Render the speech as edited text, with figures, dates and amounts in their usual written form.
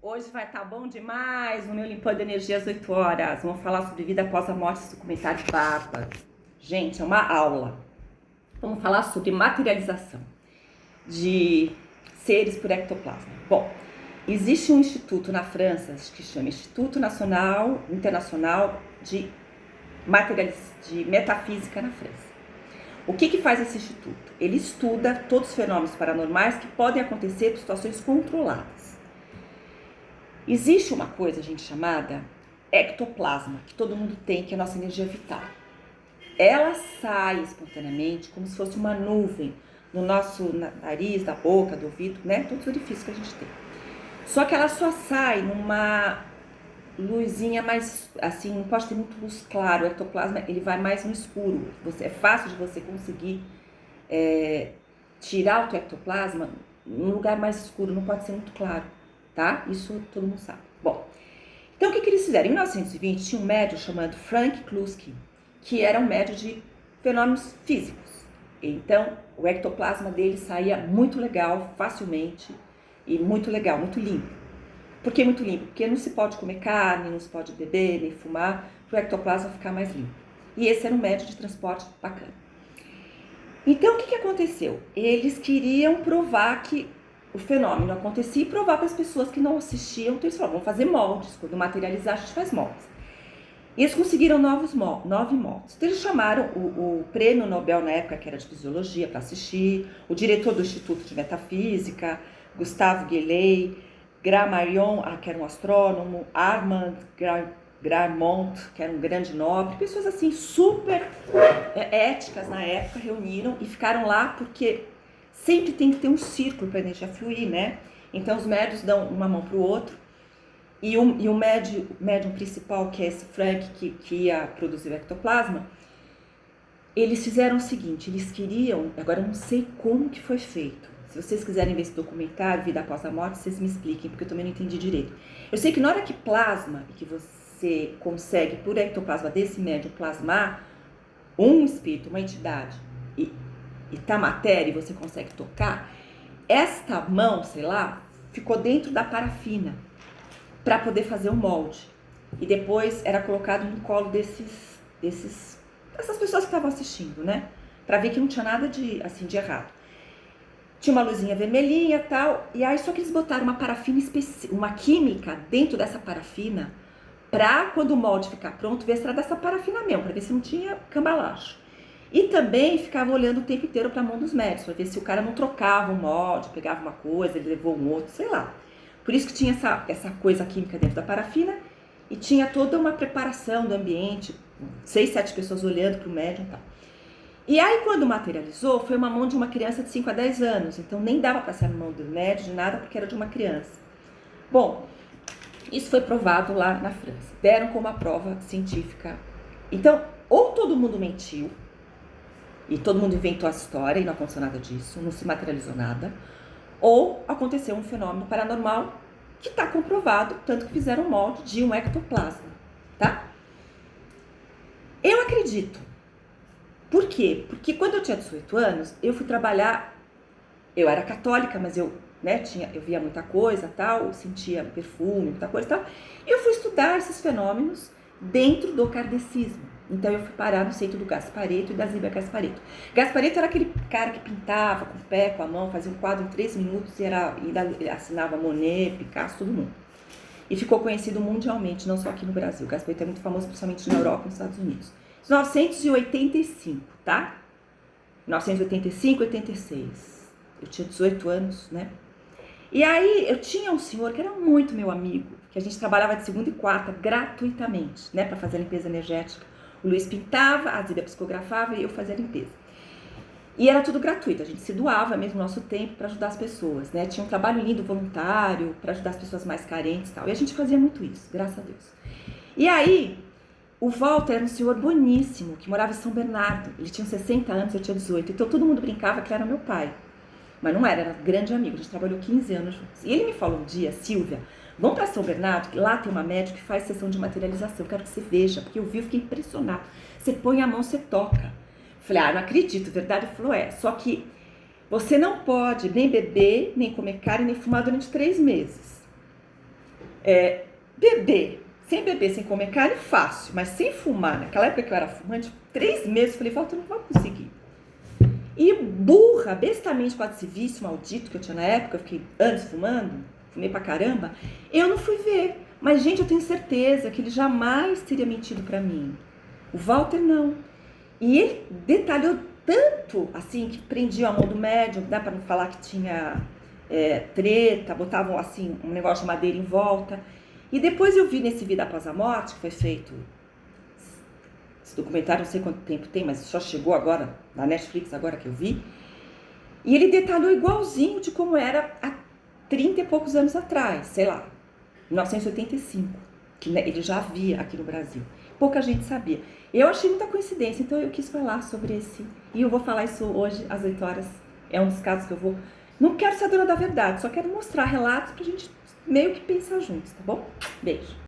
Hoje vai estar bom demais no meu Limpando Energia às 8 horas. Vamos falar sobre vida após a morte, esse documentário bárbaro. Gente, é uma aula. Vamos falar sobre materialização de seres por ectoplasma. Bom, existe um instituto na França que chama Instituto Nacional Internacional de Metafísica na França. O que faz esse instituto? Ele estuda todos os fenômenos paranormais que podem acontecer em situações controladas. Existe uma coisa, gente, chamada ectoplasma, que todo mundo tem, que é a nossa energia vital. Ela sai espontaneamente como se fosse uma nuvem no nosso nariz, da boca, do ouvido, né? Todos os orifícios que a gente tem. Só que ela só sai numa luzinha mais, assim, não pode ter muito luz clara. O ectoplasma, ele vai mais no escuro. É fácil de você conseguir tirar o teu ectoplasma num lugar mais escuro, não pode ser muito claro. Tá? Isso todo mundo sabe. Bom, então o que eles fizeram? Em 1920 tinha um médium chamado Frank Kluski, que era um médium de fenômenos físicos. Então o ectoplasma dele saía muito legal, facilmente, e muito legal, muito limpo. Por que muito limpo? Porque não se pode comer carne, não se pode beber, nem fumar, para o ectoplasma ficar mais limpo. E esse era um médium de transporte bacana. Então o que aconteceu? Eles queriam provar que o fenômeno acontecia e provar para as pessoas que não assistiam. Então eles falaram, vamos fazer moldes, quando materializar a gente faz moldes. E eles conseguiram 9 moldes. Então eles chamaram o prêmio Nobel na época, que era de Fisiologia, para assistir, o diretor do Instituto de Metafísica, Gustave Gallet, Grammarion, que era um astrônomo, Armand Grammont, que era um grande nobre, pessoas assim super éticas na época, reuniram e ficaram lá porque sempre tem que ter um círculo para a energia fluir, né? Então os médios dão uma mão para o outro e o médium principal, que é esse Frank, que ia produzir o ectoplasma, eles fizeram o seguinte, eles queriam, agora eu não sei como que foi feito, se vocês quiserem ver esse documentário, Vida Após a Morte, vocês me expliquem, porque eu também não entendi direito. Eu sei que na hora que plasma, e que você consegue, por ectoplasma desse médium, plasmar um espírito, uma entidade, e tá matéria e você consegue tocar, esta mão, sei lá, ficou dentro da parafina para poder fazer o molde. E depois era colocado no colo dessas pessoas que estavam assistindo, né? Para ver que não tinha nada de errado. Tinha uma luzinha vermelhinha e tal, e aí só que eles botaram uma parafina uma química dentro dessa parafina para quando o molde ficar pronto, ver se era dessa parafina mesmo, para ver se não tinha cambalacho. E também ficava olhando o tempo inteiro para a mão dos médicos, para ver se o cara não trocava um molde, pegava uma coisa, ele levou um outro, sei lá. Por isso que tinha essa coisa química dentro da parafina e tinha toda uma preparação do ambiente, 6, 7 pessoas olhando para o médium e tal. E aí quando materializou, foi uma mão de uma criança de 5 a 10 anos, então nem dava para ser a mão do médium, de nada, porque era de uma criança. Bom, isso foi provado lá na França, deram como uma prova científica. Então, ou todo mundo mentiu, e todo mundo inventou a história e não aconteceu nada disso, não se materializou nada, ou aconteceu um fenômeno paranormal que está comprovado, tanto que fizeram um molde de um ectoplasma, tá? Eu acredito. Por quê? Porque quando eu tinha 18 anos, eu fui trabalhar, eu era católica, mas eu via muita coisa, tal, sentia perfume, muita coisa, tal, e eu fui estudar esses fenômenos dentro do kardecismo. Então eu fui parar no centro do Gasparetto e da Zíbia Gasparetto. Gasparetto era aquele cara que pintava com o pé, com a mão, fazia um quadro em 3 minutos e assinava Monet, Picasso, todo mundo. E ficou conhecido mundialmente, não só aqui no Brasil. Gasparetto é muito famoso, principalmente na Europa e nos Estados Unidos. 1985, tá? 1985, 86. Eu tinha 18 anos, né? E aí eu tinha um senhor que era muito meu amigo, que a gente trabalhava de segunda e quarta gratuitamente, né, para fazer a limpeza energética. O Luiz pintava, a Zíbia psicografava e eu fazia a limpeza. E era tudo gratuito, a gente se doava mesmo o nosso tempo para ajudar as pessoas, né? Tinha um trabalho lindo, voluntário, para ajudar as pessoas mais carentes e tal. E a gente fazia muito isso, graças a Deus. E aí, o Walter era um senhor boníssimo, que morava em São Bernardo. Ele tinha 60 anos, eu tinha 18. Então todo mundo brincava que ele era meu pai. Mas não era grande amigo, a gente trabalhou 15 anos juntos. E ele me falou um dia, Silvia, vamos para São Bernardo, que lá tem uma médica que faz sessão de materialização, eu quero que você veja, porque eu vi, eu fiquei impressionado. Você põe a mão, você toca. Falei, não acredito, verdade? Ele falou, só que você não pode nem beber, nem comer carne, nem fumar durante 3 meses. beber, sem comer carne, fácil, mas sem fumar, naquela época que eu era fumante, 3 meses, eu falei, Walter, não vou conseguir. E burra, bestamente, com esse vício maldito que eu tinha na época, eu fiquei anos fumando, fumei pra caramba, eu não fui ver. Mas, gente, eu tenho certeza que ele jamais teria mentido pra mim. O Walter não. E ele detalhou tanto, assim, que prendiam a mão do médium, dá pra não falar que tinha treta, botavam, assim, um negócio de madeira em volta. E depois eu vi nesse Vida Após a Morte, que foi feito, esse documentário, não sei quanto tempo tem, mas só chegou agora, na Netflix, agora que eu vi. E ele detalhou igualzinho de como era há 30 e poucos anos atrás, sei lá, 1985, que ele já havia aqui no Brasil. Pouca gente sabia. Eu achei muita coincidência, então eu quis falar sobre esse. E eu vou falar isso hoje, às 8 horas. É um dos casos que eu vou... Não quero ser a dona da verdade, só quero mostrar relatos pra gente meio que pensar juntos, tá bom? Beijo.